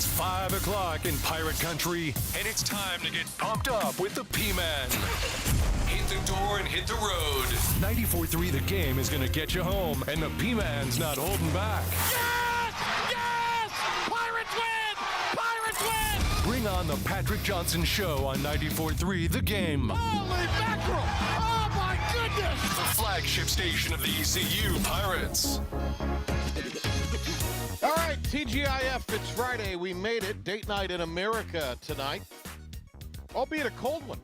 It's 5 o'clock in Pirate Country, and it's time to get pumped up with the P-Man. Hit the door and hit the road. 94.3 The Game is going to get you home, and the P-Man's not holding back. Yes! Yes! Pirates win! Pirates win! Bring on the Patrick Johnson Show on 94.3 The Game. Holy mackerel! Oh, my goodness! The flagship station of the ECU Pirates. All right, TGIF, it's Friday. We made it. Date night in America tonight, albeit a cold one.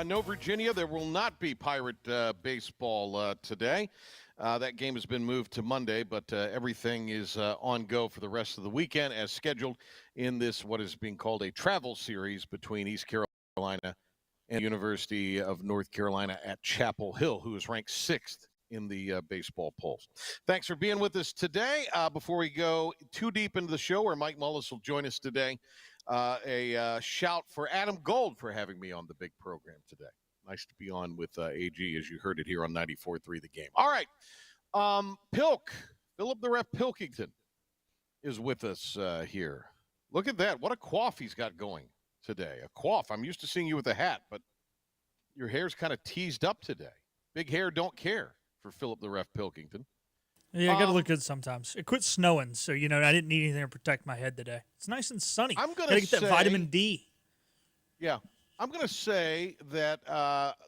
No Virginia. There will not be Pirate baseball today. That game has been moved to Monday, but everything is on go for the rest of the weekend as scheduled in this, what is being called a travel series between East Carolina and the University of North Carolina at Chapel Hill, who is ranked 6th in the baseball polls. Thanks for being with us today. Before we go too deep into the show, where Mike Mullis will join us today, a shout for Adam Gold for having me on the big program today. Nice to be on with AG, as you heard it here on 94.3 The Game. All right, Philip the Ref Pilkington is with us here. Look at that. What a coif he's got going today. A coif. I'm used to seeing you with a hat, but your hair's kind of teased up today. Big hair don't care for Philip the Ref Pilkington. Yeah, I got to look good sometimes. It quit snowing, so, I didn't need anything to protect my head today. It's nice and sunny. I'm going to get that vitamin D. Yeah. I'm going to say that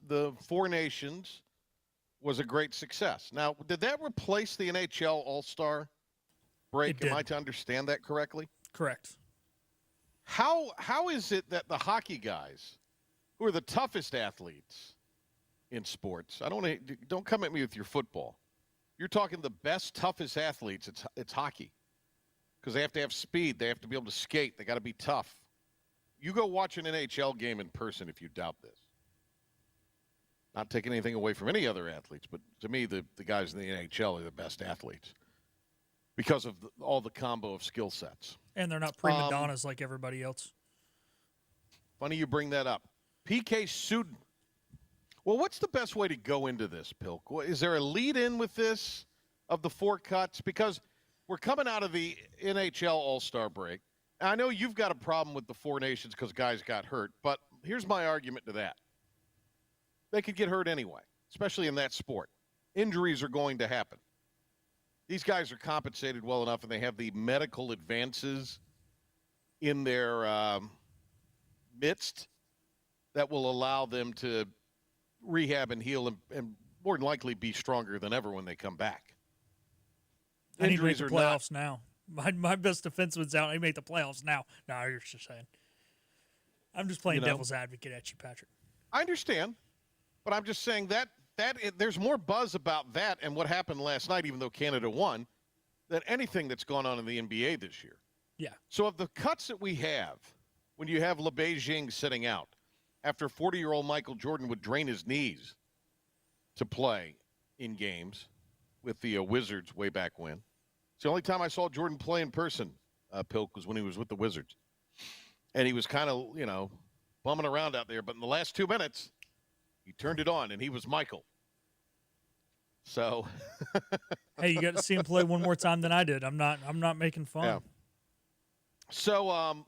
the Four Nations was a great success. Now, did that replace the NHL All-Star break? Am I to understand that correctly? Correct. How is it that the hockey guys, who are the toughest athletes in sports, don't come at me with your football. You're talking the best, toughest athletes. It's hockey, because they have to have speed. They have to be able to skate. They got to be tough. You go watch an NHL game in person if you doubt this. Not taking anything away from any other athletes, but to me, the guys in the NHL are the best athletes because of all the combo of skill sets. And they're not prima donnas like everybody else. Funny you bring that up. PK Subban. Well, what's the best way to go into this, Pilk? Is there a lead-in with this of the four cuts? Because we're coming out of the NHL All-Star break. I know you've got a problem with the Four Nations because guys got hurt, but here's my argument to that. They could get hurt anyway, especially in that sport. Injuries are going to happen. These guys are compensated well enough, and they have the medical advances in their midst that will allow them to rehab and heal and more than likely be stronger than ever when they come back. I need to make the playoffs now. My best defenseman's out. I make the playoffs now. No, you're just saying. I'm just playing devil's advocate at you, Patrick. I understand, but I'm just saying that there's more buzz about that and what happened last night, even though Canada won, than anything that's gone on in the NBA this year. Yeah. So of the cuts that we have, when you have LeBeijing sitting out, after 40-year-old Michael Jordan would drain his knees to play in games with the Wizards way back when. It's the only time I saw Jordan play in person, Pilk, was when he was with the Wizards. And he was kind of, bumming around out there. But in the last 2 minutes, he turned it on, and he was Michael. So. Hey, you got to see him play one more time than I did. I'm not making fun. Yeah. So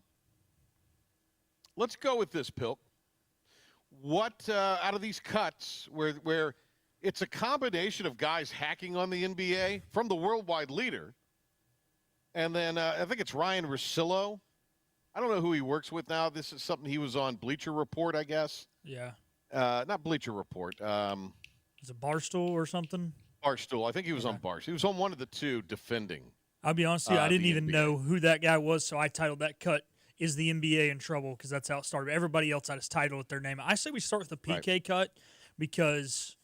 let's go with this, Pilk. What out of these cuts where it's a combination of guys hacking on the NBA from the worldwide leader, and then I think it's Ryan Russillo. I don't know who he works with now. This is something he was on Bleacher Report, I guess. Yeah. Not Bleacher Report. Is it Barstool or something? Barstool. I think he was on Barstool. He was on one of the two defending. I'll be honest with you, I didn't even know who that guy was, so I titled that cut, "Is the NBA in Trouble?" because that's how it started. Everybody else I just titled with their name. I say we start with the PK cut because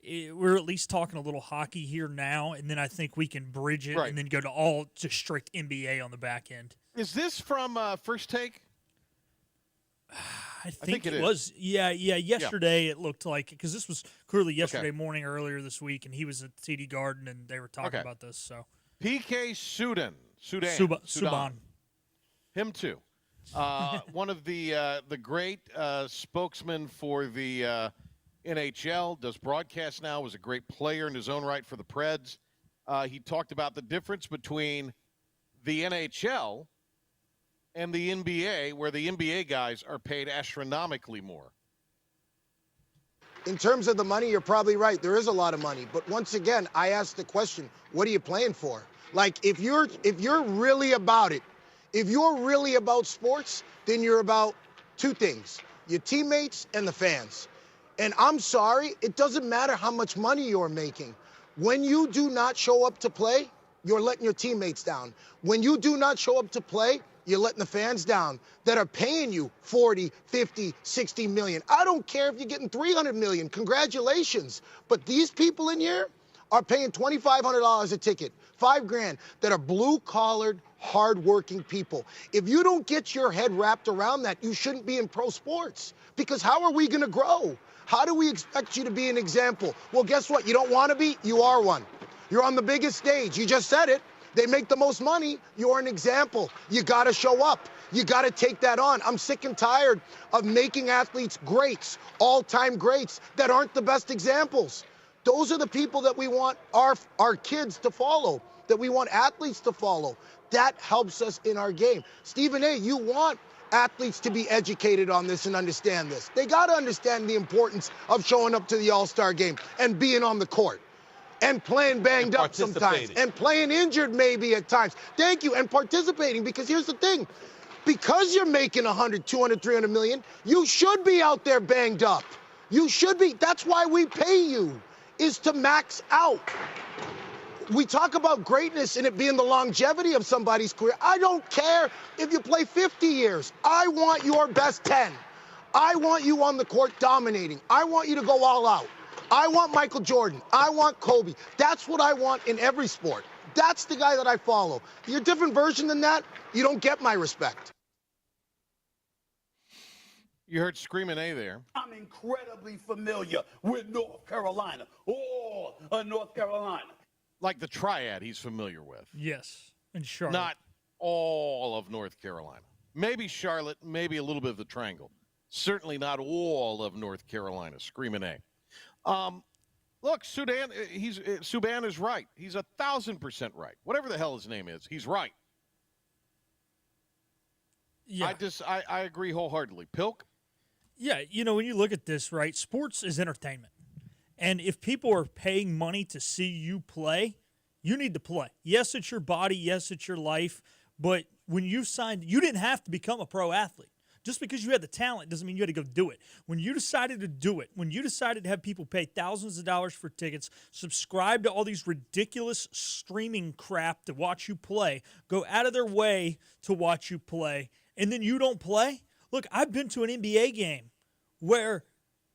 we're at least talking a little hockey here now, and then I think we can bridge it and then go to all just strict NBA on the back end. Is this from First Take? I think it was. Yeah. Yesterday it looked like, because this was clearly yesterday morning earlier this week, and he was at TD Garden, and they were talking about this. So PK Subban. Him too. One of the great spokesmen for the NHL, does broadcast now, was a great player in his own right for the Preds. He talked about the difference between the NHL and the NBA, where the NBA guys are paid astronomically more. In terms of the money, you're probably right. There is a lot of money. But once again, I ask the question, what are you playing for? Like, if you're really about it, if you're really about sports, then you're about two things, your teammates and the fans. And I'm sorry, it doesn't matter how much money you're making. When you do not show up to play, you're letting your teammates down. When you do not show up to play, you're letting the fans down that are paying you 40, 50, 60 million. I don't care if you're getting 300 million. Congratulations. But these people in here are paying $2,500 a ticket, $5,000, that are blue-collared, hard-working people. If you don't get your head wrapped around that, you shouldn't be in pro sports. Because how are we going to grow? How do we expect you to be an example? Well, guess what? You don't want to be? You are one. You're on the biggest stage. You just said it. They make the most money. You're an example. You got to show up. You got to take that on. I'm sick and tired of making athletes greats, all-time greats, that aren't the best examples. Those are the people that we want our kids to follow, that we want athletes to follow. That helps us in our game. Stephen A., you want athletes to be educated on this and understand this. They got to understand the importance of showing up to the All-Star game and being on the court. And playing banged up sometimes. And playing injured maybe at times. Thank you. And participating, because here's the thing. Because you're making 100, 200, 300 million, you should be out there banged up. You should be. That's why we pay you, is to max out. We talk about greatness and it being the longevity of somebody's career. I don't care if you play 50 years. I want your best 10. I want you on the court dominating. I want you to go all out. I want Michael Jordan. I want Kobe. That's what I want in every sport. That's the guy that I follow. You're a different version than that, you don't get my respect. You heard Screaming A there. I'm incredibly familiar with North Carolina. All of North Carolina. Like the triad he's familiar with. Yes, and Charlotte. Not all of North Carolina. Maybe Charlotte, maybe a little bit of the triangle. Certainly not all of North Carolina. Screaming A. Look, Subban is right. He's 1,000% right. Whatever the hell his name is, he's right. Yeah. I agree wholeheartedly. Pilk? Yeah, when you look at this, right, sports is entertainment. And if people are paying money to see you play, you need to play. Yes, it's your body. Yes, it's your life. But when you signed, you didn't have to become a pro athlete. Just because you had the talent doesn't mean you had to go do it. When you decided to do it, when you decided to have people pay thousands of dollars for tickets, subscribe to all these ridiculous streaming crap to watch you play, go out of their way to watch you play, and then you don't play? Look, I've been to an NBA game where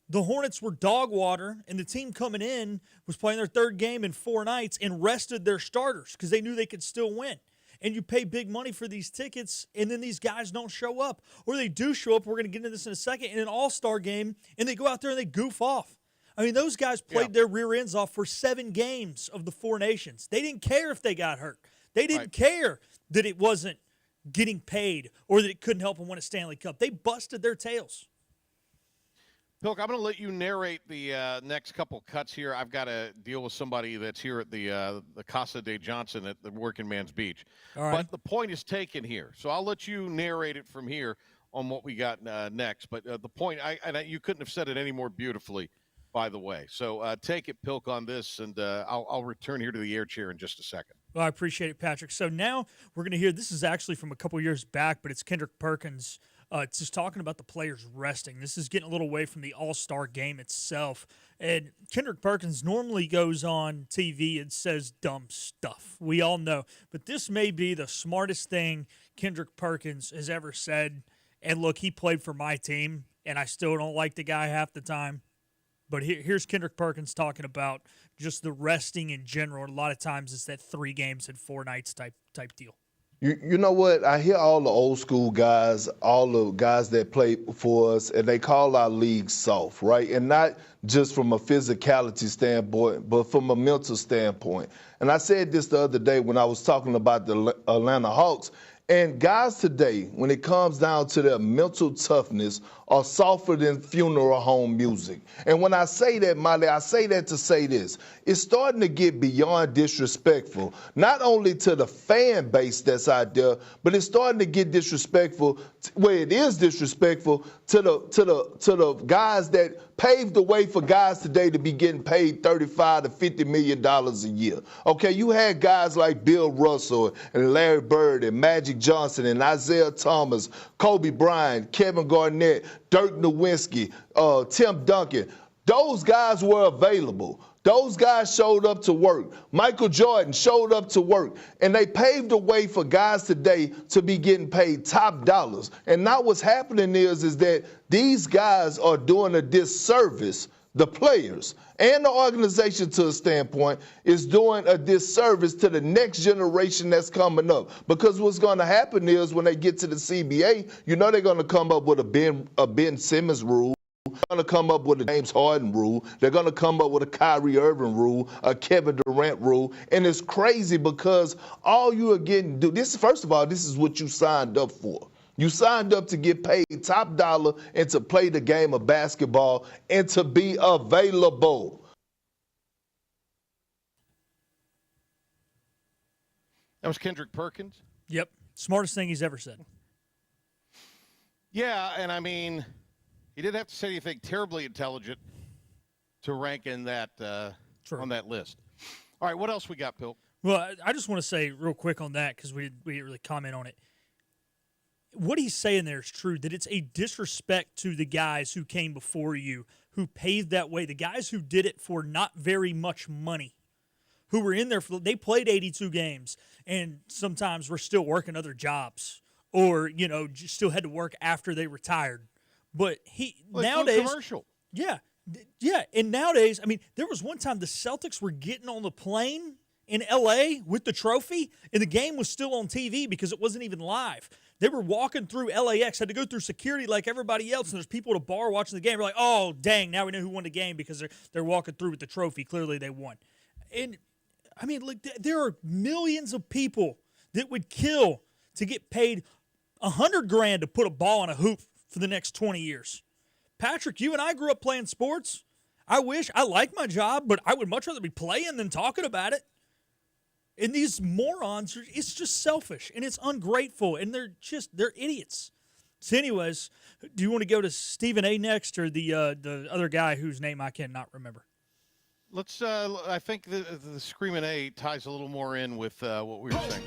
the Hornets were dog water and the team coming in was playing their third game in 4 nights and rested their starters because they knew they could still win. And you pay big money for these tickets, and then these guys don't show up. Or they do show up, we're going to get into this in a second, in an all-star game, and they go out there and they goof off. I mean, those guys played their rear ends off for 7 games of the 4 nations. They didn't care if they got hurt. They didn't care that it wasn't getting paid or that it couldn't help them win a Stanley Cup. They busted their tails. Pilk, I'm going to let you narrate the next couple cuts here. I've got to deal with somebody that's here at the Casa de Johnson at the Working Man's Beach. All right. But the point is taken here. So I'll let you narrate it from here on what we got next. But the point, you couldn't have said it any more beautifully, by the way. So take it, Pilk, on this, and I'll return here to the air chair in just a second. Well, I appreciate it, Patrick. So now we're going to hear, this is actually from a couple years back, but it's Kendrick Perkins. It's just talking about the players resting. This is getting a little away from the all-star game itself. And Kendrick Perkins normally goes on TV and says dumb stuff. We all know. But this may be the smartest thing Kendrick Perkins has ever said. And look, he played for my team, and I still don't like the guy half the time. But here's Kendrick Perkins talking about just the resting in general. A lot of times it's that 3 games in 4 nights type deal. You know what? I hear all the old school guys, all the guys that played for us, and they call our league soft, right? And not just from a physicality standpoint, but from a mental standpoint. And I said this the other day when I was talking about the Atlanta Hawks. And guys today, when it comes down to their mental toughness are softer than funeral home music. And when I say that, Molly, I say that to say this. It's starting to get beyond disrespectful, not only to the fan base that's out there, but it's starting to get disrespectful, where it is disrespectful to the guys that paved the way for guys today to be getting paid $35 to $50 million a year. Okay, you had guys like Bill Russell and Larry Bird and Magic Johnson and Isaiah Thomas, Kobe Bryant, Kevin Garnett, Dirk Nowitzki, Tim Duncan. Those guys were available. Those guys showed up to work. Michael Jordan showed up to work. And they paved the way for guys today to be getting paid top dollars. And now what's happening is that these guys are doing a disservice. The players and the organization, to a standpoint, is doing a disservice to the next generation that's coming up. Because what's going to happen is when they get to the CBA, you know they're going to come up with a Ben Simmons rule. They're going to come up with a James Harden rule. They're going to come up with a Kyrie Irving rule, a Kevin Durant rule. And it's crazy because all you are getting first of all, this is what you signed up for. You signed up to get paid top dollar and to play the game of basketball and to be available. That was Kendrick Perkins? Yep. Smartest thing he's ever said. Yeah, and I mean, he didn't have to say anything terribly intelligent to rank in that on that list. All right, what else we got, Bill? Well, I just want to say real quick on that because we didn't really comment on it. What he's saying there is true, that it's a disrespect to the guys who came before you, who paved that way, the guys who did it for not very much money, who were in there, they played 82 games, and sometimes were still working other jobs or, just still had to work after they retired. But nowadays, commercial. Yeah. And nowadays, I mean, there was one time the Celtics were getting on the plane in L.A. with the trophy, and the game was still on TV because it wasn't even live. They were walking through LAX, had to go through security like everybody else, and there's people at a bar watching the game. We're like, oh, dang, now we know who won the game because they're walking through with the trophy. Clearly they won. And, I mean, look, there are millions of people that would kill to get paid $100,000 to put a ball in a hoop for the next 20 years. Patrick, you and I grew up playing sports. I like my job, but I would much rather be playing than talking about it. And these morons, it's just selfish, and it's ungrateful, and they're idiots. So anyways, do you want to go to Stephen A. next or the other guy whose name I cannot remember? Let's. I think the Screaming A ties a little more in with what we were saying.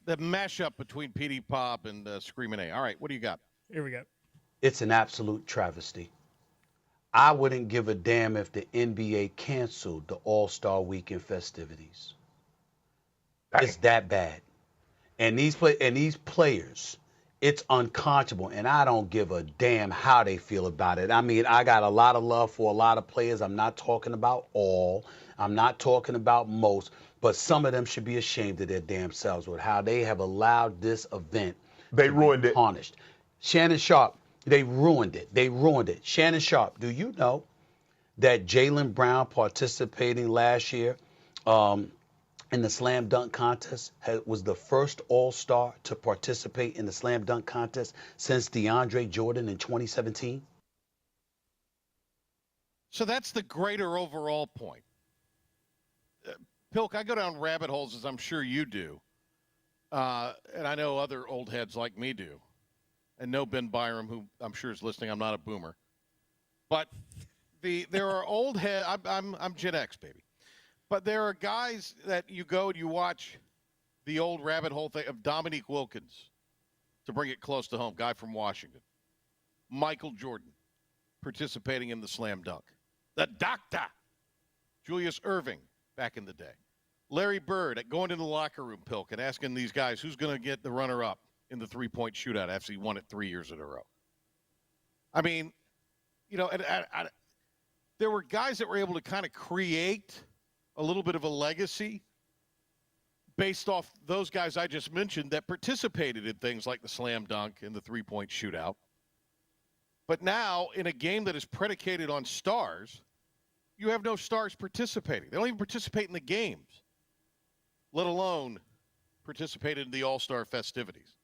The mashup between PD Pop and Screaming A. All right, what do you got? Here we go. It's an absolute travesty. I wouldn't give a damn if the NBA canceled the All-Star Weekend festivities. It's that bad. And these players, it's unconscionable, and I don't give a damn how they feel about it. I mean, I got a lot of love for a lot of players. I'm not talking about all. I'm not talking about most. But some of them should be ashamed of their damn selves with how they have allowed this event They ruined it. Tarnished. Shannon Sharp, they ruined it. Shannon Sharp, do you know that Jaylen Brown participating last year in the slam dunk contest was the first All-Star to participate in the slam dunk contest since DeAndre Jordan in 2017? So that's the greater overall point. Pilk, I go down rabbit holes, as I'm sure you do. And I know other old heads like me do. And know Ben Byram, who I'm sure is listening. I'm not a boomer. But there are old heads. I'm Gen X, baby. But there are guys that you go and you watch the old rabbit hole thing of Dominique Wilkins, to bring it close to home, guy from Washington. Michael Jordan participating in the slam dunk. The doctor, Julius Erving, back in the day. Larry Bird going into the locker room, Pilk, and asking these guys who's going to get the runner-up in the three-point shootout after he won it 3 years in a row. I mean, there were guys that were able to kind of create a little bit of a legacy based off those guys I just mentioned that participated in things like the slam dunk and the three-point shootout. But now, in a game that is predicated on stars, you have no stars participating. They don't even participate in the games, let alone participated in the All-Star festivities.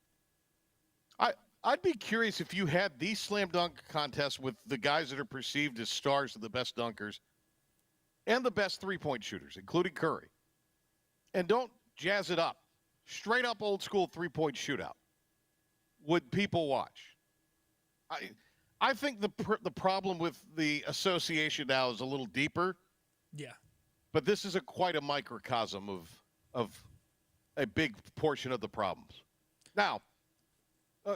I'd be curious if you had these slam dunk contests with the guys that are perceived as stars of the best dunkers and the best three-point shooters, including Curry. And don't jazz it up. Straight up old school three-point shootout. Would people watch? I think the problem with the association now is a little deeper. Yeah. But this is quite a microcosm of a big portion of the problems. Now,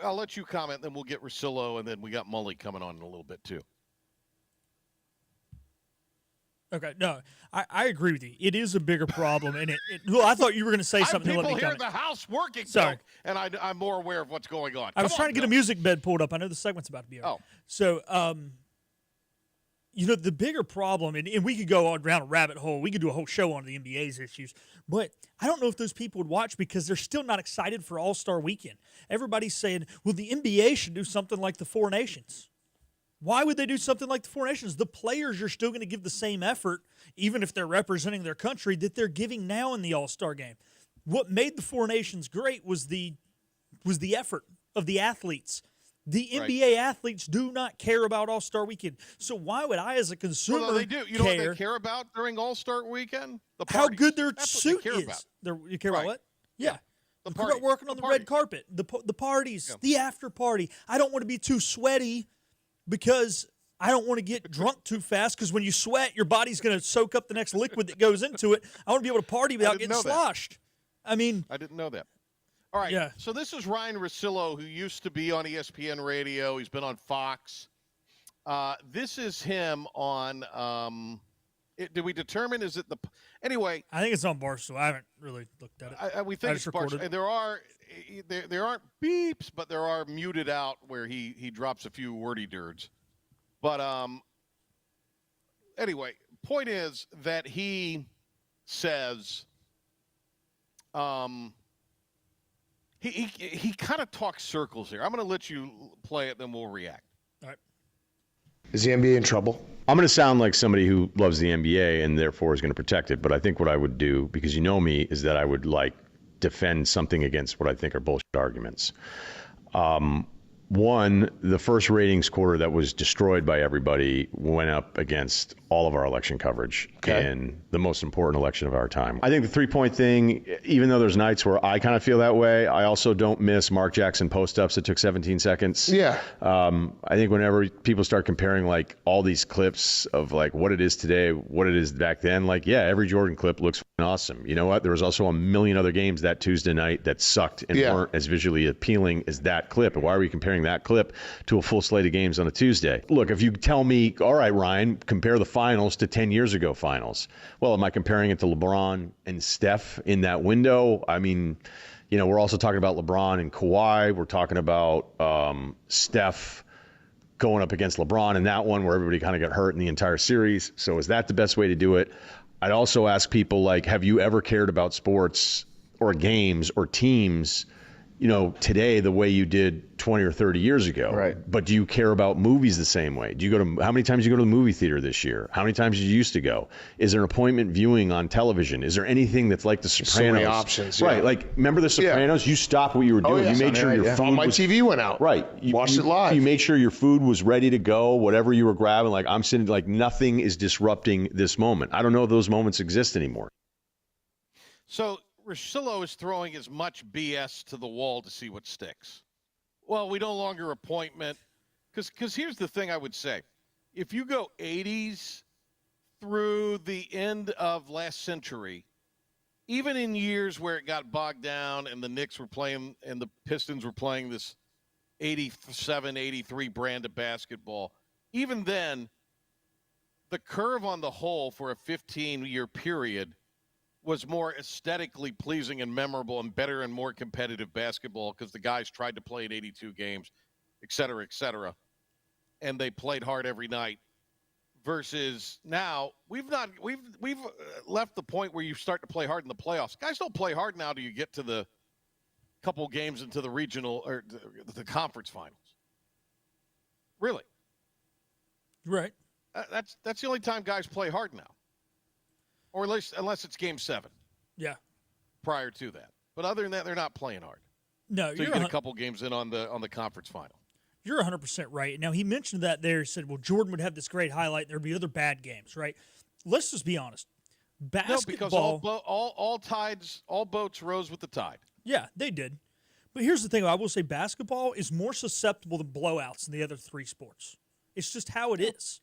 I'll let you comment, then we'll get Russillo, and then we got Mully coming on in a little bit too. Okay, no, I agree with you. It is a bigger problem, and well, I thought you were going to say something. People let me here comment. at the house working, Sorry, and I'm more aware of what's going on. I was trying to get a music bed pulled up. I know the segment's about to be over. Oh, so the bigger problem, and we could go down a rabbit hole. We could do a whole show on the NBA's issues, but I don't know if those people would watch because they're still not excited for All-Star Weekend. Everybody's saying, well, the NBA should do something like the Four Nations. Why would they do something like the Four Nations? The players are still going to give the same effort, even if they're representing their country, that they're giving now in the All-Star game. What made the Four Nations great was the effort of the athletes. The NBA athletes do not care about All-Star Weekend. So why would I, as a consumer, well, no, they do. You know what they care about during All-Star Weekend? The parties. How good their That's suit what they care is. about. You care about what? Yeah. The They care party. about working on the red carpet, the parties, the after party. I don't want to be too sweaty because I don't want to get drunk too fast because when you sweat, your body's going to soak up the next liquid that goes into it. I want to be able to party without getting sloshed. I mean, I didn't know that. All right, yeah. So this is Ryan Russillo, who used to be on ESPN Radio. He's been on Fox. This is him on did we determine, is it the – anyway. I think it's on Barstool. I haven't really looked at it. We think it's Barstool. There aren't beeps, but there are muted out where he drops a few wordy dirds. But anyway, point is that he says he kind of talks circles here. I'm going to let you play it, then we'll react. All right. Is the NBA in trouble? I'm going to sound like somebody who loves the NBA and therefore is going to protect it, but I think what I would do, because you know me, is that I would defend something against what I think are bullshit arguments. One, the first ratings quarter that was destroyed by everybody went up against all of our election coverage in the most important election of our time. I think the three-point thing, even though there's nights where I kind of feel that way, I also don't miss Mark Jackson post-ups that took 17 seconds. Yeah. I think whenever people start comparing all these clips of what it is today, what it is back then, every Jordan clip looks awesome. You know what? There was also a million other games that Tuesday night that sucked and weren't as visually appealing as that clip. And why are we comparing that clip to a full slate of games on a Tuesday? Look, if you tell me, all right, Ryan, compare the finals to 10 years ago finals. Well, am I comparing it to LeBron and Steph in that window? I mean, we're also talking about LeBron and Kawhi. We're talking about Steph going up against LeBron in that one where everybody kind of got hurt in the entire series. So is that the best way to do it? I'd also ask people, have you ever cared about sports or games or teams, today the way you did 20 or 30 years ago? Right. But do you care about movies the same way? How many times do you go to the movie theater this year? How many times did you used to go? Is there an appointment viewing on television? Is there anything that's like The Sopranos? So many options. Yeah. Right. Remember The Sopranos? You stopped what you were doing. You made sure your food my TV went out. Right. Watched it live. You made sure your food was ready to go, whatever you were grabbing. I'm sitting, nothing is disrupting this moment. I don't know if those moments exist anymore. So Russillo is throwing as much BS to the wall to see what sticks. Well, we no longer appointment. Because here's the thing I would say. If you go 80s through the end of last century, even in years where it got bogged down and the Knicks were playing and the Pistons were playing this 87, 83 brand of basketball, even then, the curve on the whole for a 15-year period was more aesthetically pleasing and memorable and better and more competitive basketball because the guys tried to play in 82 games, et cetera, and they played hard every night. Versus now, we've left the point where you start to play hard in the playoffs. Guys don't play hard now till you get to the couple games into the regional or the conference finals. Really, right? That's the only time guys play hard now. Or at least unless it's game 7. Yeah. Prior to that. But other than that, they're not playing hard. No, So you get a couple games in on the conference final. You're 100% right. Now, he mentioned that there. He said, well, Jordan would have this great highlight. There'd be other bad games, right? Let's just be honest. Basketball. No, because all boats rose with the tide. Yeah, they did. But here's the thing. I will say basketball is more susceptible to blowouts than the other three sports. It's just how it is.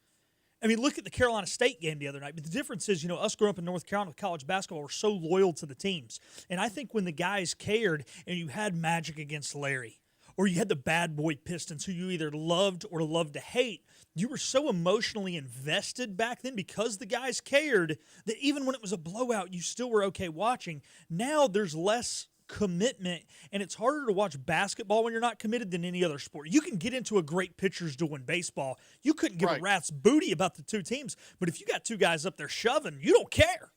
I mean, look at the Carolina State game the other night. But the difference is, us growing up in North Carolina with college basketball, we're so loyal to the teams. And I think when the guys cared and you had Magic against Larry, or you had the bad boy Pistons who you either loved or loved to hate, you were so emotionally invested back then because the guys cared that even when it was a blowout, you still were okay watching. Now there's less commitment, and it's harder to watch basketball when you're not committed than any other sport. You can get into a great pitcher's duel in baseball. You couldn't give a rat's booty about the two teams, but if you got two guys up there shoving, you don't care.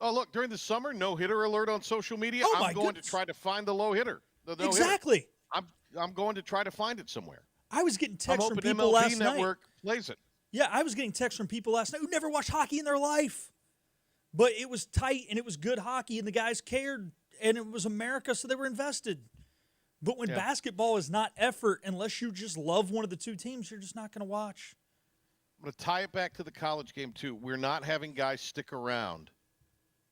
Oh, look, during the summer, no-hitter alert on social media. Oh, I'm going to try to find the low hitter. Exactly. I'm going to try to find it somewhere. I was getting texts from people MLB last Network night. plays it. Yeah, I was getting texts from people last night who never watched hockey in their life. But it was tight, and it was good hockey, and the guys cared, and it was America, so they were invested. But when basketball is not effort, unless you just love one of the two teams, you're just not going to watch. I'm going to tie it back to the college game, too. We're not having guys stick around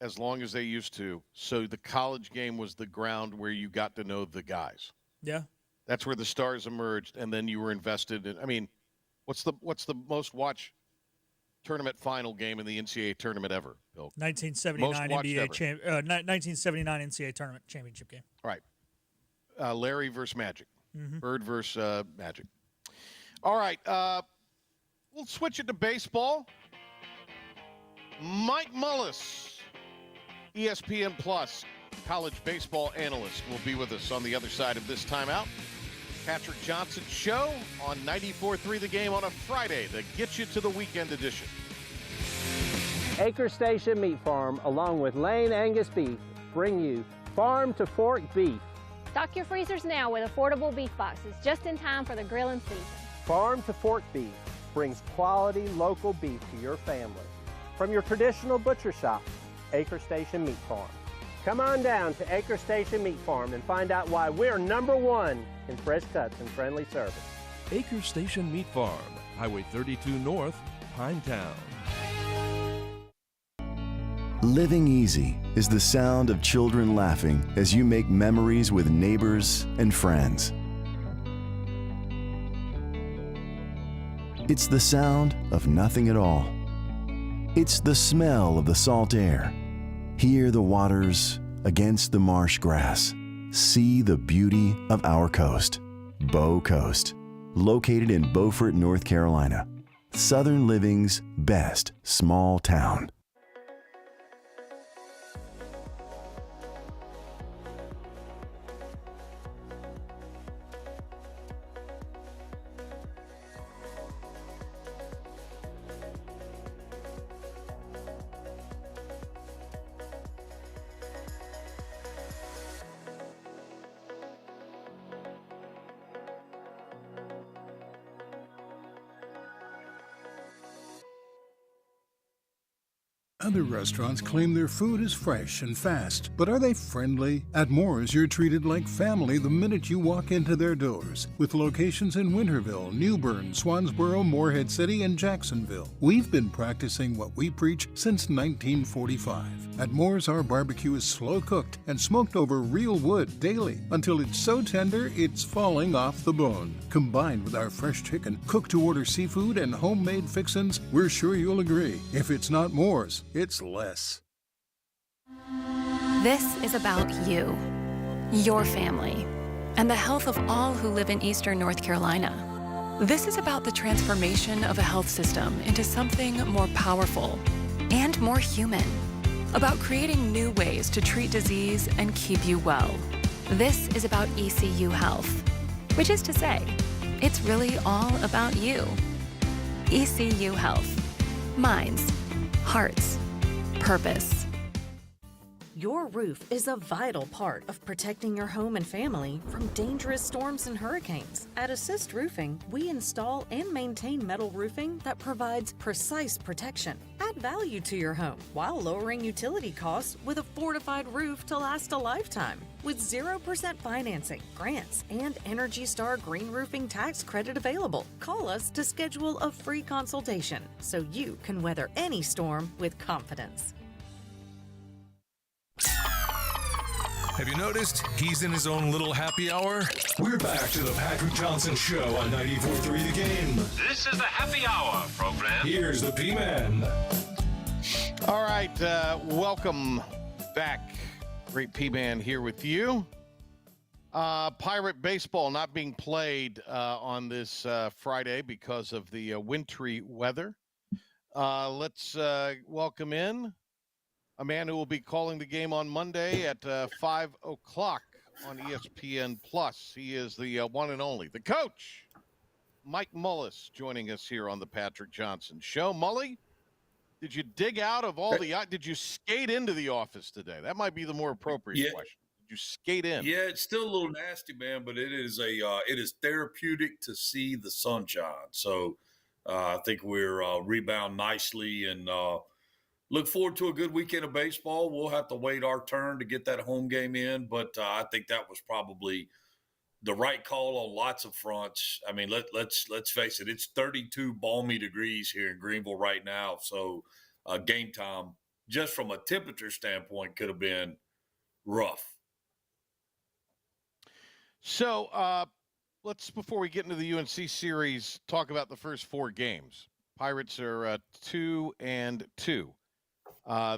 as long as they used to, so the college game was the ground where you got to know the guys. Yeah. That's where the stars emerged, and then you were invested in. I mean, what's the most watched tournament final game in the NCAA tournament ever, Bill? 1979 1979 NCAA tournament championship game. All right. Larry versus Magic. Mm-hmm. Bird versus Magic. All right. We'll switch it to baseball. Mike Mullis, ESPN Plus college baseball analyst, will be with us on the other side of this timeout. Patrick Johnson Show on 94.3 The Game on a Friday that gets you to the weekend edition. Acre Station Meat Farm, along with Lane Angus Beef, bring you Farm to Fork Beef. Stock your freezers now with affordable beef boxes, just in time for the grilling season. Farm to Fork Beef brings quality local beef to your family. From your traditional butcher shop, Acre Station Meat Farm. Come on down to Acre Station Meat Farm and find out why we're #1 in fresh cuts and friendly service. Acre Station Meat Farm, Highway 32 North, Pinetown. Living easy is the sound of children laughing as you make memories with neighbors and friends. It's the sound of nothing at all. It's the smell of the salt air. Hear the waters against the marsh grass. See the beauty of our coast. Bow Coast, located in Beaufort, North Carolina. Southern living's best small town. Other restaurants claim their food is fresh and fast, but are they friendly? At Moore's, you're treated like family the minute you walk into their doors. With locations in Winterville, New Bern, Swansboro, Morehead City, and Jacksonville. We've been practicing what we preach since 1945. At Moore's, our barbecue is slow cooked and smoked over real wood daily until it's so tender it's falling off the bone. Combined with our fresh chicken, cooked-to-order seafood, and homemade fixins, we're sure you'll agree. If it's not Moore's, it's less. This is about you, your family, and the health of all who live in Eastern North Carolina. This is about the transformation of a health system into something more powerful and more human, about creating new ways to treat disease and keep you well. This is about ECU Health, which is to say, it's really all about you. ECU Health. Minds, hearts, purpose. Your roof is a vital part of protecting your home and family from dangerous storms and hurricanes. At Assist Roofing, we install and maintain metal roofing that provides precise protection. Add value to your home while lowering utility costs with a fortified roof to last a lifetime. With 0% financing, grants, and Energy Star Green Roofing tax credit available. Call us to schedule a free consultation so you can weather any storm with confidence. Have you noticed he's in his own little happy hour? We're back to the Patrick Johnson Show on 94.3 The Game. This is the happy hour program. Here's the P-Man. All right, welcome back. Great P-Man here with you. Pirate baseball not being played on this Friday because of the wintry weather. Let's welcome in a man who will be calling the game on Monday at 5 o'clock on ESPN+. He is the one and only, the coach, Mike Mullis, joining us here on the Patrick Johnson Show. Mully, did you dig out of all did you skate into the office today? That might be the more appropriate question. Did you skate in? Yeah, it's still a little nasty, man, but it is therapeutic to see the sunshine. So I think we're rebound nicely and look forward to a good weekend of baseball. We'll have to wait our turn to get that home game in, but I think that was probably the right call on lots of fronts. I mean, let's face it, it's 32 balmy degrees here in Greenville right now. So game time, just from a temperature standpoint, could have been rough. So let's, before we get into the UNC series, talk about the first four games. Pirates are 2-2.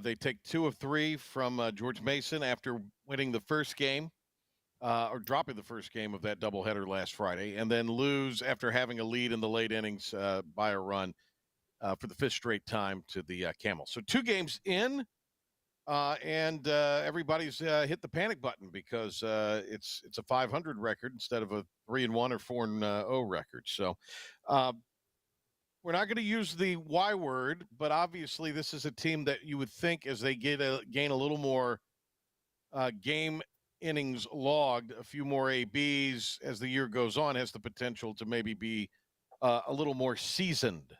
They take 2 of 3 from George Mason after winning the first game, or dropping the first game of that doubleheader last Friday, and then lose after having a lead in the late innings by a run for the 5th straight time to the Camels. So 2 games in, and everybody's hit the panic button because it's a 500 record instead of a 3-1 or 4-0 record. So we're not going to use the Y word, but obviously this is a team that you would think, as they gain a little more game innings logged, a few more ABs as the year goes on, has the potential to maybe be a little more seasoned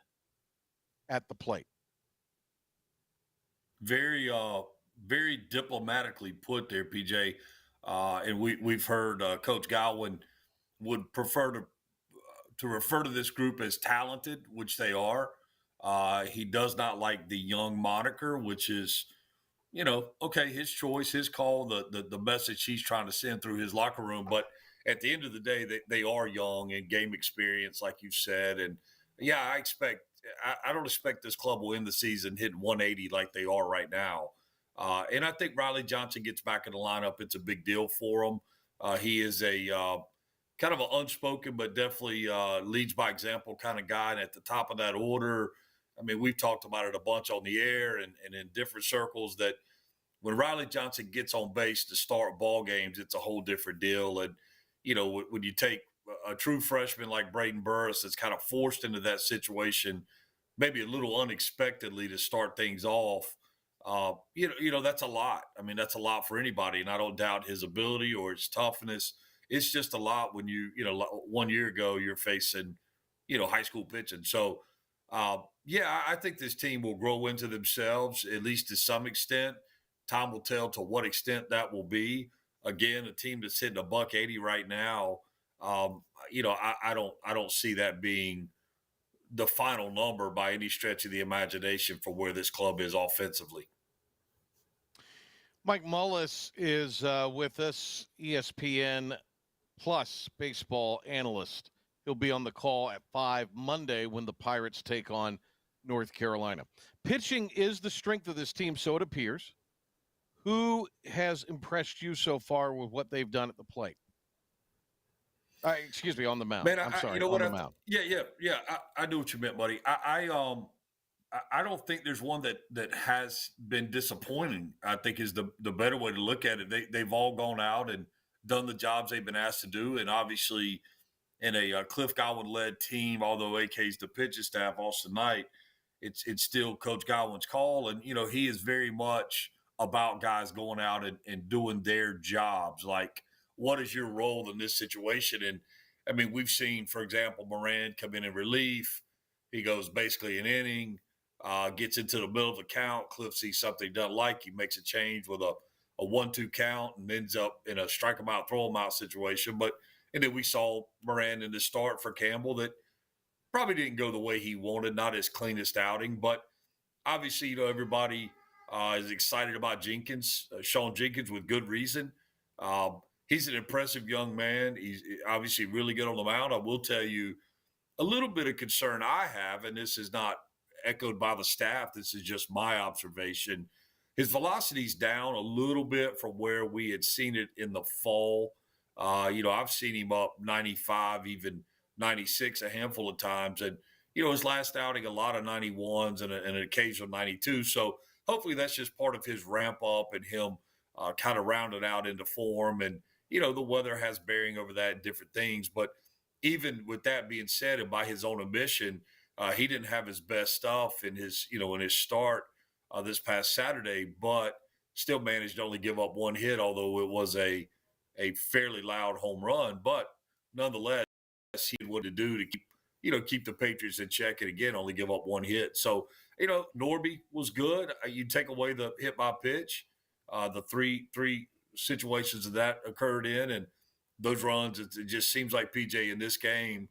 at the plate. Very, very diplomatically put there, PJ. And we've heard Coach Godwin would prefer to refer to this group as talented, which they are. He does not like the young moniker, which is, okay, his choice, his call, the message he's trying to send through his locker room. But at the end of the day, they are young and game experience, like you said. And yeah, I don't expect this club will end the season hitting 180 like they are right now. And I think Riley Johnson gets back in the lineup. It's a big deal for him. He is a kind of an unspoken, but definitely leads by example kind of guy. And at the top of that order, I mean, we've talked about it a bunch on the air and in different circles that when Riley Johnson gets on base to start ball games, it's a whole different deal. And, when you take a true freshman like Braden Burris that's kind of forced into that situation, maybe a little unexpectedly to start things off, that's a lot. I mean, that's a lot for anybody. And I don't doubt his ability or his toughness. It's just a lot when 1 year ago you're facing, high school pitching. So, I think this team will grow into themselves, at least to some extent. Time will tell to what extent that will be. Again, a team that's hitting $180 right now. I don't see that being the final number by any stretch of the imagination for where this club is offensively. Mike Mullis is with us, ESPN Plus baseball analyst. He'll be on the call at 5 Monday when the Pirates take on North Carolina. Pitching is the strength of this team, so it appears. Who has impressed you so far with what they've done at the plate? Excuse me, on the mound. Man, I'm sorry, on the mound. Yeah. I knew what you meant, buddy. I don't think there's one that has been disappointing. I think is the better way to look at it. They've all gone out and done the jobs they've been asked to do, and obviously in a Cliff Godwin-led team, although AK's the pitching staff, Austin Knight, it's still Coach Godwin's call, and he is very much about guys going out and doing their jobs. Like, what is your role in this situation? And I mean, we've seen, for example, Moran come in relief. He goes basically an inning, gets into the middle of the count. Cliff sees something he doesn't like. He makes a change with a 1-2 count and ends up in a strike him out, throw him out situation. And then we saw Moran in the start for Campbell that probably didn't go the way he wanted, not his cleanest outing. But obviously, everybody is excited about Jenkins, Sean Jenkins, with good reason. He's an impressive young man. He's obviously really good on the mound. I will tell you a little bit of concern I have, and this is not echoed by the staff. This is just my observation. His velocity's down a little bit from where we had seen it in the fall. I've seen him up 95, even 96 a handful of times. And, his last outing, a lot of 91s and an occasional 92. So hopefully that's just part of his ramp up and him kind of rounded out into form. And, the weather has bearing over that and different things. But even with that being said, and by his own admission, he didn't have his best stuff in his start this past Saturday, but still managed to only give up one hit, although it was a fairly loud home run. But nonetheless, he had what to do to keep the Patriots in check, and again, only give up one hit. So, Norby was good. You take away the hit by pitch, the three situations that occurred in, and those runs, it just seems like, PJ, in this game,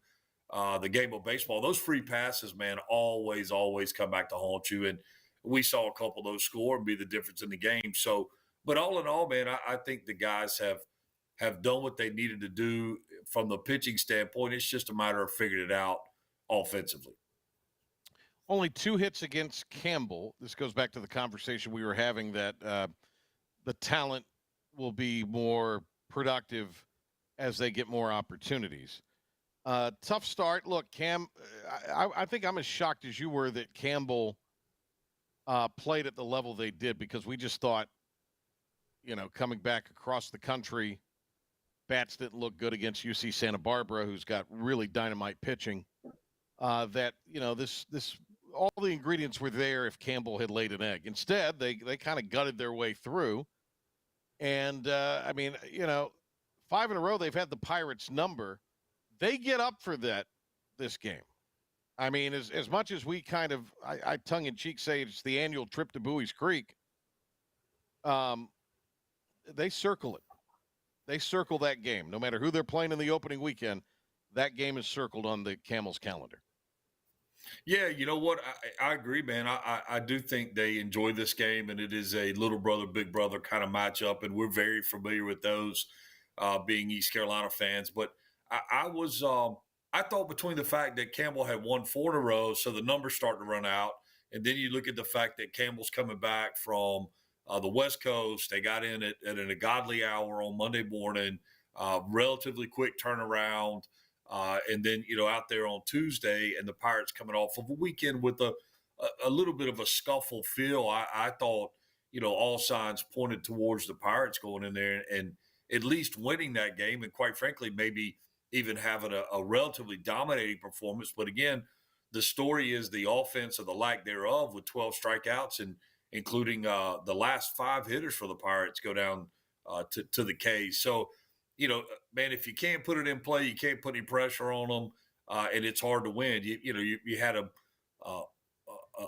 the game of baseball, those free passes, man, always come back to haunt you. And we saw a couple of those score and be the difference in the game. So, but all in all, man, I think the guys have done what they needed to do from the pitching standpoint. It's just a matter of figuring it out offensively. Only 2 hits against Campbell. This goes back to the conversation we were having that the talent will be more productive as they get more opportunities. Tough start. Look, Cam, I think I'm as shocked as you were that Campbell played at the level they did, because we just thought, coming back across the country, bats didn't look good against UC Santa Barbara, who's got really dynamite pitching. That this all the ingredients were there if Campbell had laid an egg. Instead, they kind of gutted their way through. And, 5 in a row, they've had the Pirates' number. They get up for this game. I mean, as much as we kind of, I tongue-in-cheek say it's the annual trip to Bowie's Creek, they circle it. They circle that game. No matter who they're playing in the opening weekend, that game is circled on the Camels calendar. Yeah, you know what? I agree, man. I do think they enjoy this game, and it is a little brother, big brother kind of matchup, and we're very familiar with those being East Carolina fans. But I thought between the fact that Campbell had won 4 in a row, so the numbers start to run out, and then you look at the fact that Campbell's coming back from the West Coast. They got in at an ungodly hour on Monday morning, relatively quick turnaround. And then, out there on Tuesday, and the Pirates coming off of a weekend with a little bit of a scuffle feel. I thought, all signs pointed towards the Pirates going in there and at least winning that game. And quite frankly, maybe even having a relatively dominating performance. But again, the story is the offense or the lack thereof, with 12 strikeouts, and including the last 5 hitters for the Pirates go down to the K's. So, man, if you can't put it in play, you can't put any pressure on them, and it's hard to win. You had an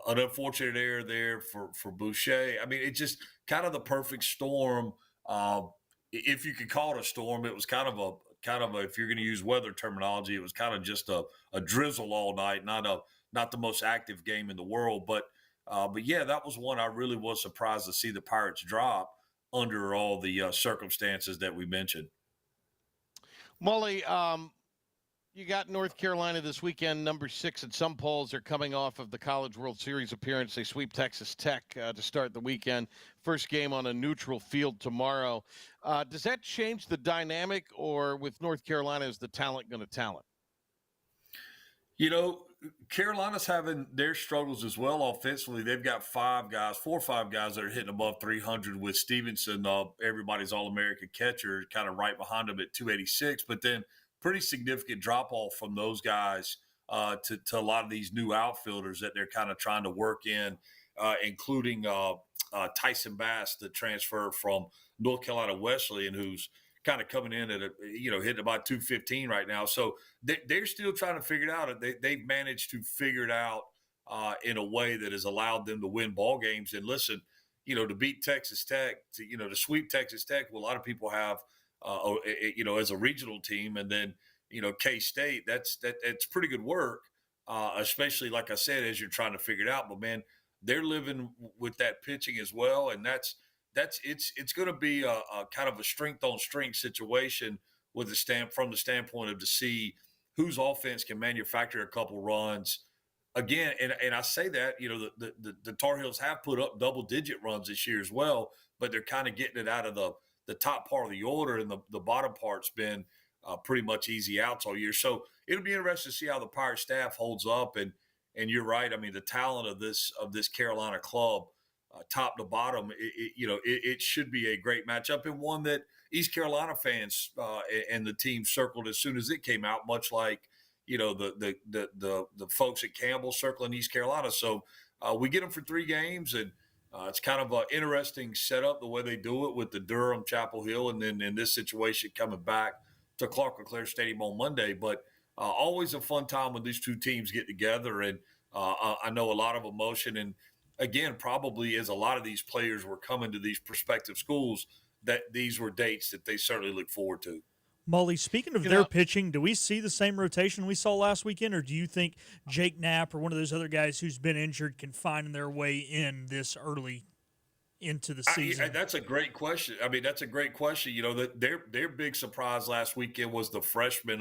an unfortunate error there for Boucher. I mean, it's just kind of the perfect storm. If you could call it a storm, it was kind of a if you're going to use weather terminology, it was kind of just a drizzle all night, not the most active game in the world. But yeah, that was one I really was surprised to see the Pirates drop under all the circumstances that we mentioned. Mully, you got North Carolina this weekend, number 6 at some polls. They're coming off of the College World Series appearance. They sweep Texas Tech to start the weekend. First game on a neutral field tomorrow. Does that change the dynamic, or with North Carolina, is the talent going to talent? Carolina's having their struggles as well offensively. They've got 4 or 5 guys that are hitting above 300, with Stevenson, everybody's All-American catcher, kind of right behind him at 286. But then pretty significant drop-off from those guys to a lot of these new outfielders that they're kind of trying to work in, including Tyson Bass, the transfer from North Carolina Wesleyan, who's kind of coming in at hitting about 215 right now. So they're still trying to figure it out. They've managed to figure it out in a way that has allowed them to win ball games. And listen, to beat Texas Tech, to sweep Texas Tech, well, a lot of people have, as a regional team, and then K-State. That's pretty good work, especially like I said, as you're trying to figure it out. But man, they're living with that pitching as well, and it's going to be a kind of a strength on strength situation with from the standpoint of to see whose offense can manufacture a couple runs. Again, and I say that, the Tar Heels have put up double-digit runs this year as well, but they're kind of getting it out of the top part of the order, and the bottom part's been pretty much easy outs all year. So it'll be interesting to see how the Pirate staff holds up. And you're right. I mean, the talent of this Carolina club, top to bottom, it should be a great matchup, and one that East Carolina fans and the team circled as soon as it came out, much like the folks at Campbell circling East Carolina. So we get them for 3 games, and it's kind of an interesting setup the way they do it with the Durham, Chapel Hill, and then in this situation coming back to Clark LeClaire Stadium on Monday. But always a fun time when these two teams get together, and I know a lot of emotion. And again, probably as a lot of these players were coming to these prospective schools, that these were dates that they certainly look forward to. Mully, speaking of their pitching, do we see the same rotation we saw last weekend, or do you think Jake Knapp or one of those other guys who's been injured can find their way in this early into the season? That's a great question. I mean, that's a great question. Their big surprise last weekend was the freshman,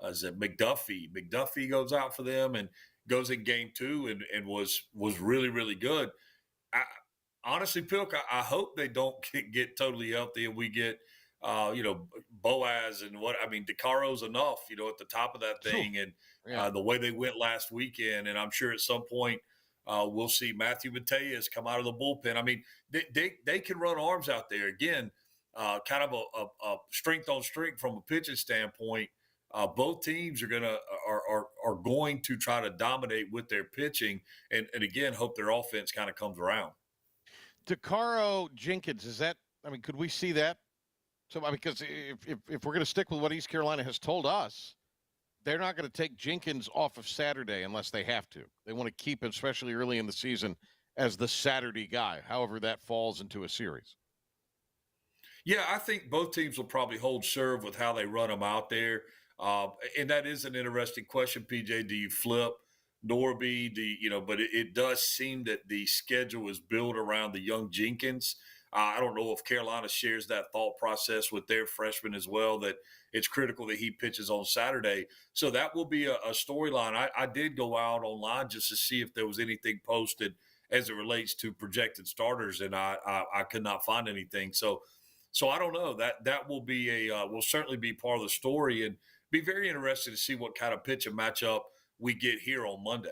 is it McDuffie? McDuffie goes out for them and goes in game 2 and was really, really good. Honestly, Pilk, I hope they don't get totally healthy and we get – Boaz and DeCaro's enough, at the top of that thing. And the way they went last weekend, and I'm sure at some point we'll see Matthew Mateus come out of the bullpen. I mean, they can run arms out there. Again, kind of a strength on strength from a pitching standpoint. Both teams are going to try to dominate with their pitching, and again, hope their offense kind of comes around. DeCaro Jenkins, could we see that? So, because if we're going to stick with what East Carolina has told us, they're not going to take Jenkins off of Saturday unless they have to. They want to keep him, especially early in the season, as the Saturday guy, however that falls into a series. Yeah, I think both teams will probably hold serve with how they run them out there. And that is an interesting question, PJ. Do you flip Norby? But it does seem that the schedule is built around the young Jenkins. I don't know if Carolina shares that thought process with their freshman as well, that it's critical that he pitches on Saturday. So that will be a storyline. I did go out online just to see if there was anything posted as it relates to projected starters, and I could not find anything. So I don't know. That will be will certainly be part of the story, and be very interested to see what kind of pitch and matchup we get here on Monday.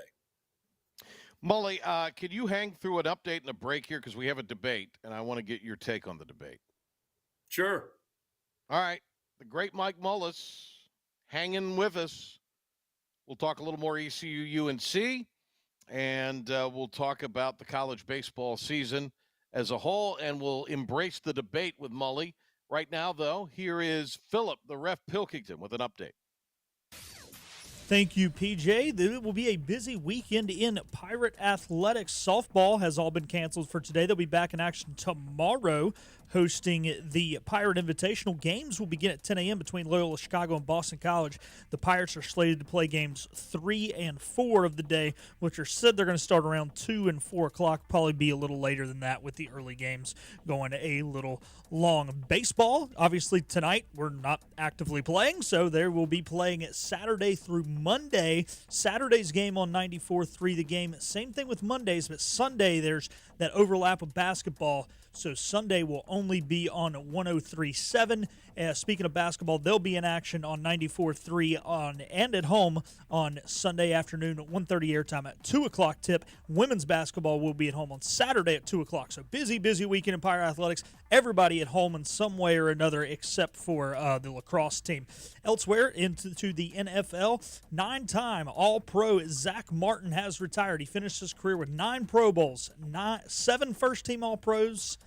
Mully, can you hang through an update and a break here? Because we have a debate, and I want to get your take on the debate. Sure. All right. The great Mike Mullis hanging with us. We'll talk a little more ECU UNC, and we'll talk about the college baseball season as a whole, and we'll embrace the debate with Mully. Right now, though, here is Philip, the ref Pilkington, with an update. Thank you, PJ. It will be a busy weekend in Pirate athletics. Softball has all been canceled for today. They'll be back in action tomorrow, hosting the Pirate Invitational. Games will begin at 10 a.m. between Loyola Chicago and Boston College. The Pirates are slated to play games 3 and 4 of the day, which are said they're going to start around 2 and 4 o'clock, probably be a little later than that with the early games going a little long. Baseball, obviously tonight we're not actively playing, so there will be playing Saturday through Monday. Saturday's game on 94.3 The Game. Same thing with Mondays, but Sunday there's that overlap of basketball. So Sunday will only be on 103.7, Speaking of basketball, they'll be in action on 94.3 on and at home on Sunday afternoon at 1:30 airtime at 2 o'clock tip. Women's basketball will be at home on Saturday at 2 o'clock. So busy weekend in Pirate Athletics. Everybody at home in some way or another except for the lacrosse team. Elsewhere, into the NFL, 9-time All-Pro Zach Martin has retired. He finished his career with 9 Pro Bowls, 7 first-team All-Pros,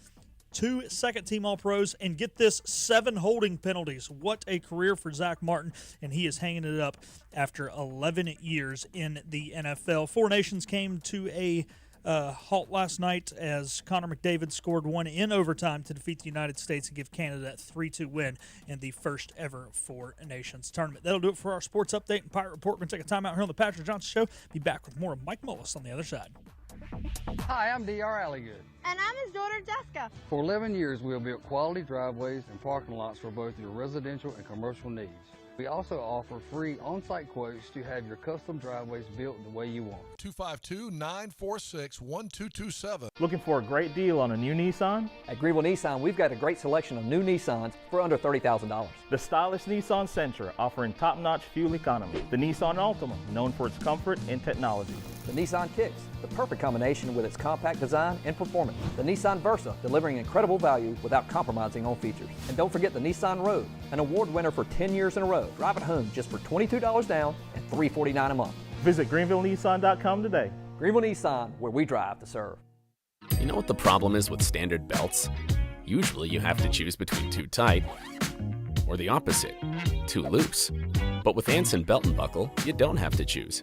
2 second-team All-Pros, and get this, 7 holding penalties. What a career for Zach Martin, and he is hanging it up after 11 years in the NFL. Four Nations came to a halt last night as Connor McDavid scored one in overtime to defeat the United States and give Canada that 3-2 win in the first ever Four Nations tournament. That'll do it for our sports update and Pirate Report. We're going to take a time out here on the Patrick Johnson Show. Be back with more of Mike Mullis on the other side. Hi, I'm D.R. Alligood. And I'm his daughter, Jessica. For 11 years, we have built quality driveways and parking lots for both your residential and commercial needs. We also offer free on-site quotes to have your custom driveways built the way you want. 252-946-1227. Looking for a great deal on a new Nissan? At Greenville Nissan, we've got a great selection of new Nissans for under $30,000. The stylish Nissan Sentra, offering top-notch fuel economy. The Nissan Altima, known for its comfort and technology. The Nissan Kicks, the perfect combination with its compact design and performance. The Nissan Versa, delivering incredible value without compromising on features. And don't forget the Nissan Rogue, an award winner for 10 years in a row. Drive it home just for $22 down and $349 a month. Visit GreenvilleNissan.com today. Greenville Nissan, where we drive to serve. You know what the problem is with standard belts? Usually you have to choose between too tight or the opposite, too loose. But with Anson Belt and Buckle, you don't have to choose.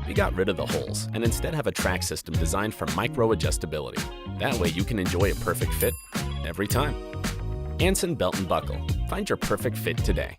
We got rid of the holes and instead have a track system designed for micro-adjustability. That way you can enjoy a perfect fit every time. Anson Belt and Buckle. Find your perfect fit today.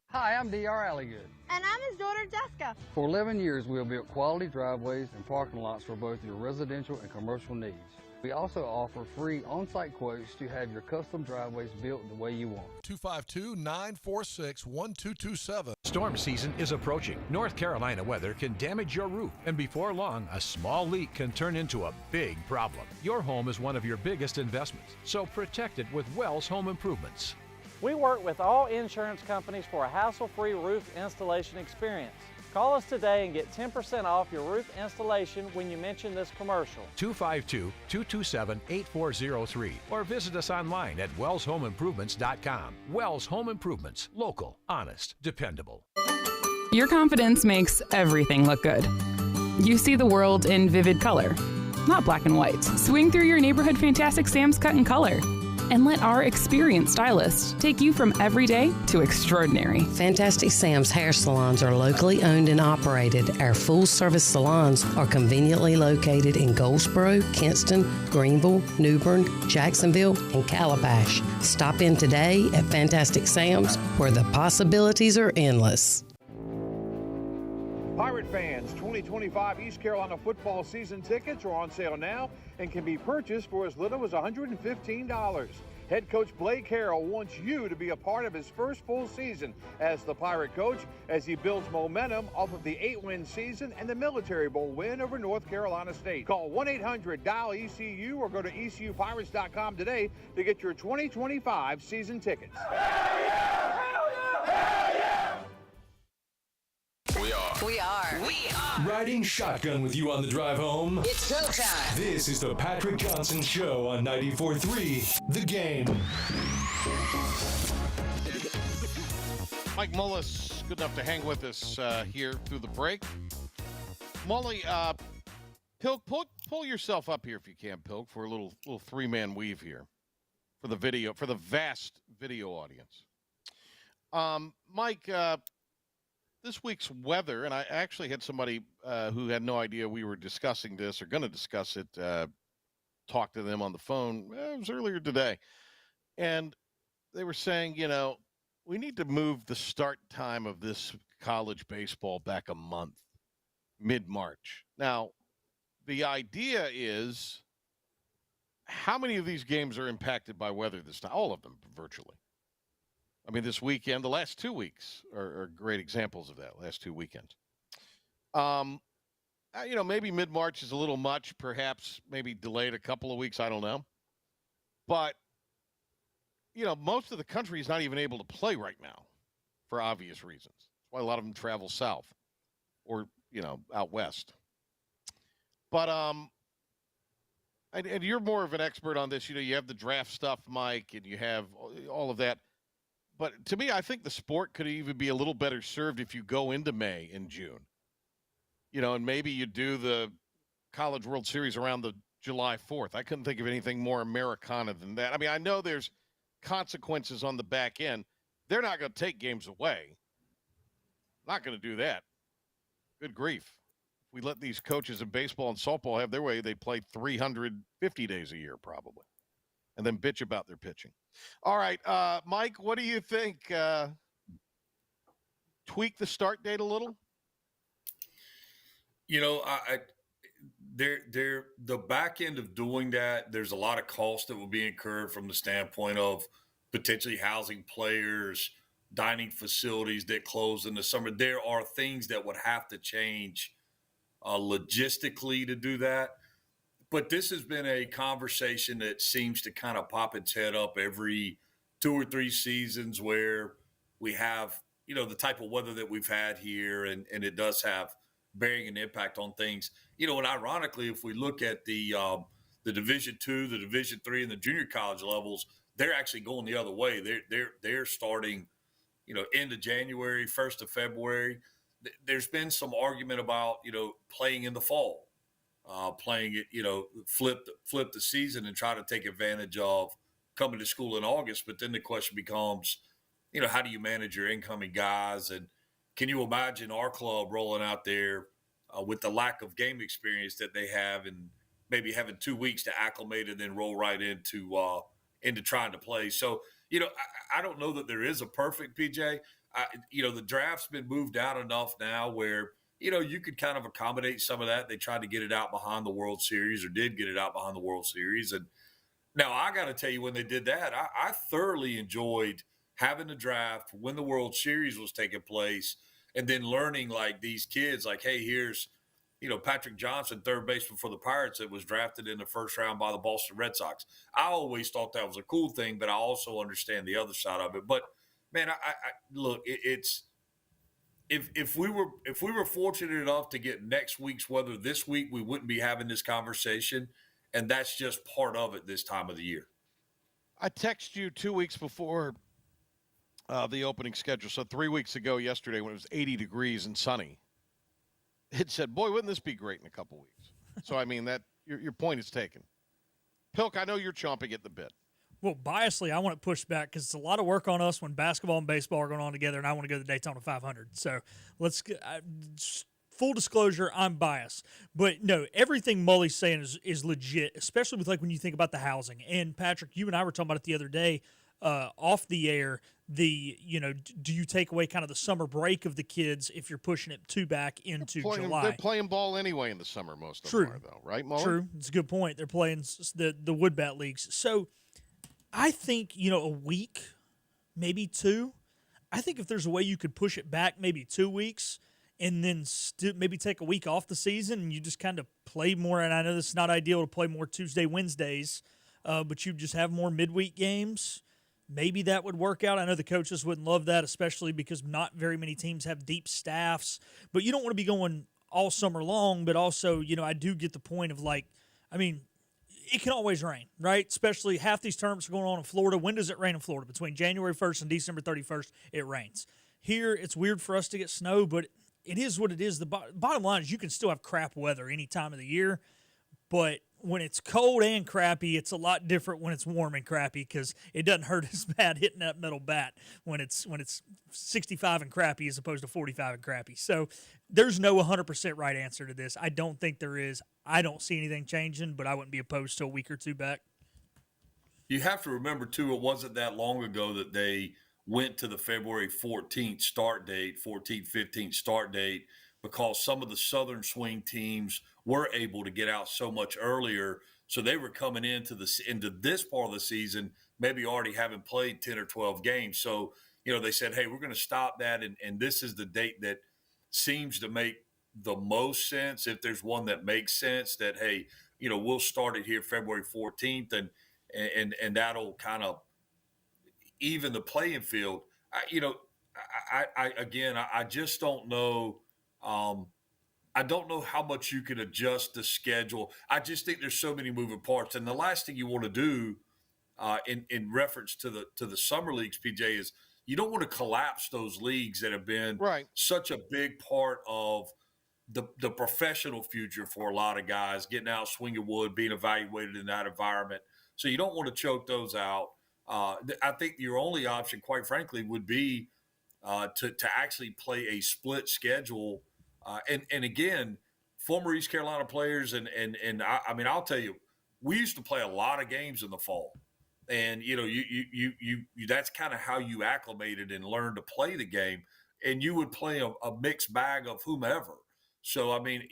Hi, I'm D.R. Alligood. And I'm his daughter, Jessica. For 11 years, we have built quality driveways and parking lots for both your residential and commercial needs. We also offer free on-site quotes to have your custom driveways built the way you want. 252-946-1227. Storm season is approaching. North Carolina weather can damage your roof, and before long, a small leak can turn into a big problem. Your home is one of your biggest investments, so protect it with Wells Home Improvements. We work with all insurance companies for a hassle-free roof installation experience. Call us today and get 10% off your roof installation when you mention this commercial. 252-227-8403 or visit us online at wellshomeimprovements.com. Wells Home Improvements. Local, honest, dependable. Your confidence makes everything look good. You see the world in vivid color, not black and white. Swing through your neighborhood Fantastic Sam's Cut in Color and let our experienced stylists take you from everyday to extraordinary. Fantastic Sam's hair salons are locally owned and operated. Our full-service salons are conveniently located in Goldsboro, Kinston, Greenville, New Bern, Jacksonville, and Calabash. Stop in today at Fantastic Sam's, where the possibilities are endless. Pirate fans, 2025 East Carolina football season tickets are on sale now and can be purchased for as little as $115. Head coach Blake Harrell wants you to be a part of his first full season as the Pirate coach as he builds momentum off of the 8-win season and the Military Bowl win over North Carolina State. Call 1-800-DIAL-ECU or go to ECUPirates.com today to get your 2025 season tickets. Hell yeah! Hell yeah! Hell yeah! We are riding shotgun with you on the drive home. It's showtime. This is the Patrick Johnson Show on 94.3 The Game. Mike Mullis, good enough to hang with us here through the break. Mully, Pilk, pull yourself up here if you can, Pilk, for a little three-man weave here for the video, for the vast video audience. Mike, this week's weather, and I actually had somebody who had no idea we were discussing this or going to discuss it, talk to them on the phone. It was earlier today. And they were saying, we need to move the start time of this college baseball back a month, mid-March. Now, the idea is how many of these games are impacted by weather this time? All of them, virtually. I mean, this weekend, the last 2 weeks are great examples of that, last 2 weekends. How maybe mid-March is a little much, perhaps maybe delayed a couple of weeks. I don't know. But, most of the country is not even able to play right now for obvious reasons. That's why a lot of them travel south or, out west. But, and you're more of an expert on this. You have the draft stuff, Mike, and you have all of that. But to me, I think the sport could even be a little better served if you go into May and June. And maybe you do the College World Series around the July 4th. I couldn't think of anything more Americana than that. I mean, I know there's consequences on the back end. They're not going to take games away. Not going to do that. Good grief. If we let these coaches in baseball and softball have their way, they play 350 days a year probably, and then bitch about their pitching. All right, Mike, what do you think? Tweak the start date a little? The back end of doing that, there's a lot of cost that will be incurred from the standpoint of potentially housing players, dining facilities that close in the summer. There are things that would have to change logistically to do that. But this has been a conversation that seems to kind of pop its head up every 2 or 3 seasons where we have, the type of weather that we've had here, and it does have bearing an impact on things. And ironically, if we look at the Division II, the Division III, and the junior college levels, they're actually going the other way. They're starting, end of January, 1st of February. There's been some argument about, playing in the fall, playing it, flip the season and try to take advantage of coming to school in August. But then the question becomes, how do you manage your incoming guys? And can you imagine our club rolling out there with the lack of game experience that they have, and maybe having 2 weeks to acclimate and then roll right into trying to play? So, I don't know that there is a perfect PJ. The draft's been moved out enough now where, you could kind of accommodate some of that. They tried to get it out behind the World Series, or did get it out behind the World Series. And now I got to tell you, when they did that, I thoroughly enjoyed having the draft when the World Series was taking place, and then learning like these kids, like, hey, here's, Patrick Johnson, third baseman for the Pirates, that was drafted in the first round by the Boston Red Sox. I always thought that was a cool thing, but I also understand the other side of it. But man, I look, it's if we were fortunate enough to get next week's weather this week, we wouldn't be having this conversation, and that's just part of it this time of the year. I texted you 2 weeks before the opening schedule. So 3 weeks ago yesterday, when it was 80 degrees and sunny, it said, boy, wouldn't this be great in a couple weeks? So, I mean, that your point is taken. Pilk, I know you're chomping at the bit. Well, biasly, I want it pushed back because it's a lot of work on us when basketball and baseball are going on together, and I want to go to the Daytona 500. So let's full disclosure, I'm biased. But no, everything Mully's saying is legit, especially with when you think about the housing. And Patrick, you and I were talking about it the other day off the air. Do you take away kind of the summer break of the kids if you're pushing it back into July? They're playing ball anyway in the summer, most of them are, though, right, Mully? True. It's a good point. They're playing the wood bat leagues. So I think, a week, maybe 2. I think if there's a way you could push it back maybe 2 weeks and then maybe take a week off the season and you just kind of play more. And I know this is not ideal to play more Tuesday, Wednesdays, but you just have more midweek games. Maybe that would work out. I know the coaches wouldn't love that, especially because not very many teams have deep staffs. But you don't want to be going all summer long. But also, I do get the point of it can always rain, right? Especially half these tournaments are going on in Florida. When does it rain in Florida? Between January 1st and December 31st, it rains. Here, it's weird for us to get snow, but it is what it is. The bottom line is you can still have crap weather any time of the year, but when it's cold and crappy, it's a lot different when it's warm and crappy because it doesn't hurt as bad hitting that metal bat when it's 65 and crappy as opposed to 45 and crappy. So there's no 100% right answer to this. I don't think there is. I don't see anything changing, but I wouldn't be opposed to a week or 2 back. You have to remember, too, it wasn't that long ago that they went to the February 14th start date, 14th, 15th start date, because some of the Southern swing teams were able to get out so much earlier. So they were coming into this part of the season, maybe already having played 10 or 12 games. So, they said, hey, we're going to stop that. And this is the date that seems to make the most sense, if there's one that makes sense, that hey, we'll start it here February 14th, and that'll kind of even the playing field. I just don't know. I don't know how much you can adjust the schedule. I just think there's so many moving parts, and the last thing you want to do, in reference to the summer leagues, PJ, is you don't want to collapse those leagues that have been such a big part of the professional future for a lot of guys, getting out, swinging wood, being evaluated in that environment. So you don't want to choke those out. I think your only option, quite frankly, would be to actually play a split schedule. And again, former East Carolina players, and I mean, I'll tell you, we used to play a lot of games in the fall. And, you that's kind of how you acclimated and learned to play the game. And you would play a mixed bag of whomever. So, I mean,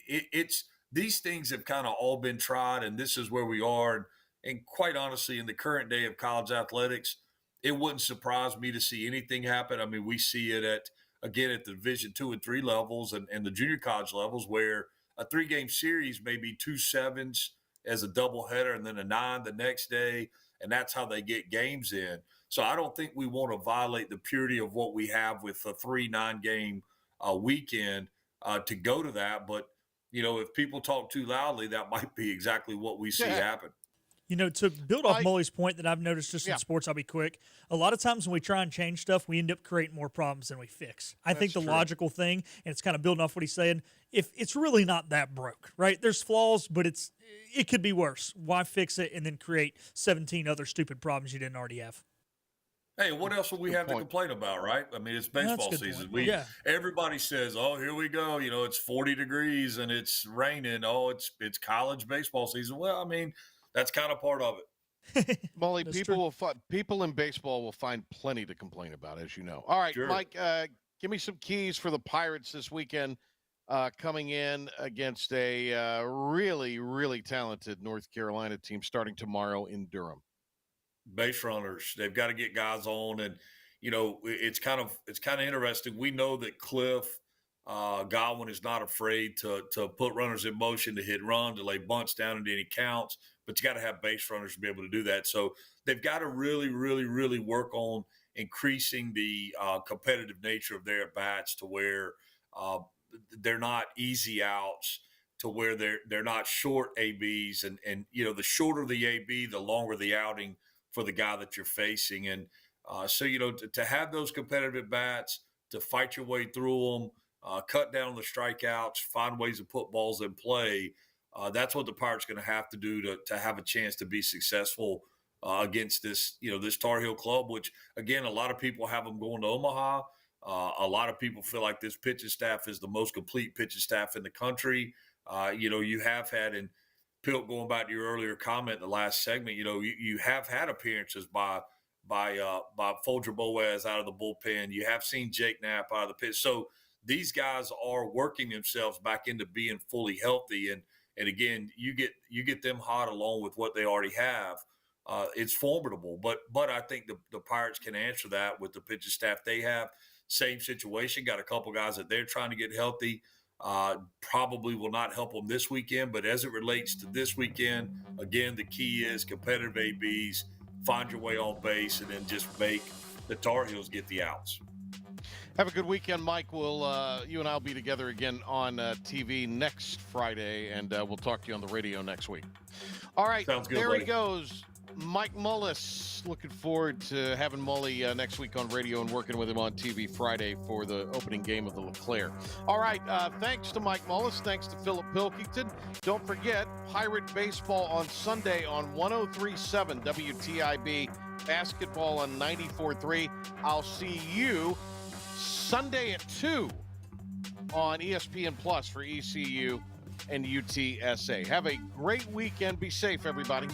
it's these things have kind of all been tried, and this is where we are. And quite honestly, in the current day of college athletics, it wouldn't surprise me to see anything happen. I mean, we see it at the Division II and III levels and the junior college levels, where a 3-game series may be 2 7s as a doubleheader and then a 9 the next day, and that's how they get games in. So I don't think we want to violate the purity of what we have with a 3 9-game weekend to go to that. But, if people talk too loudly, that might be exactly what we see happen. To build off Mully's point that I've noticed just in sports, I'll be quick. A lot of times when we try and change stuff, we end up creating more problems than we fix. I think the logical thing, and it's kind of building off what he's saying, if it's really not that broke, right? There's flaws, but it could be worse. Why fix it and then create 17 other stupid problems you didn't already have? Hey, what else would we have to complain about, right? I mean, it's baseball season. Everybody says, "Oh, here we go." It's 40 degrees and it's raining. Oh, it's college baseball season. Well, I mean, that's kind of part of it. Molly, people in baseball will find plenty to complain about, as you know. All right, Mike, give me some keys for the Pirates this weekend, coming in against a really, really talented North Carolina team starting tomorrow in Durham. Base runners, they've got to get guys on, and it's kind of interesting. We know that Cliff Godwin is not afraid to put runners in motion, to hit run, to lay bunts down into any counts, but you got to have base runners to be able to do that. So they've got to really, really, really work on increasing the competitive nature of their at-bats to where they're not easy outs, to where they're not short ABs, and the shorter the AB, the longer the outing for the guy that you're facing. And so to have those competitive at-bats, to fight your way through them, cut down the strikeouts, find ways to put balls in play. That's what the Pirates are going to have to do to have a chance to be successful against this Tar Heel club, which, again, a lot of people have them going to Omaha. A lot of people feel like this pitching staff is the most complete pitching staff in the country. You have had, and Pilt, going back to your earlier comment in the last segment, you have had appearances by Folger Boaz out of the bullpen. You have seen Jake Knapp out of the pitch. So these guys are working themselves back into being fully healthy. And again, you get them hot along with what they already have. It's formidable. But I think the Pirates can answer that with the pitching staff they have. Same situation. Got a couple guys that they're trying to get healthy. Probably will not help them this weekend, but as it relates to this weekend, again, the key is competitive ABs, find your way on base, and then just make the Tar Heels get the outs. Have a good weekend, Mike. You and I'll be together again on TV next Friday, and we'll talk to you on the radio next week. All right, sounds good. There he goes, Mike Mullis. Looking forwd to having Mully next week on radio and working with him on TV Friday for the opening game of the LeClaire. All right, thanks to Mike Mullis. Thanks to Philip Pilkington. Don't forget, Pirate Baseball on Sunday on 103.7 WTIB, basketball on 94.3. I'll see you Sunday at 2 on ESPN Plus for ECU and UTSA. Have a great weekend. Be safe, everybody.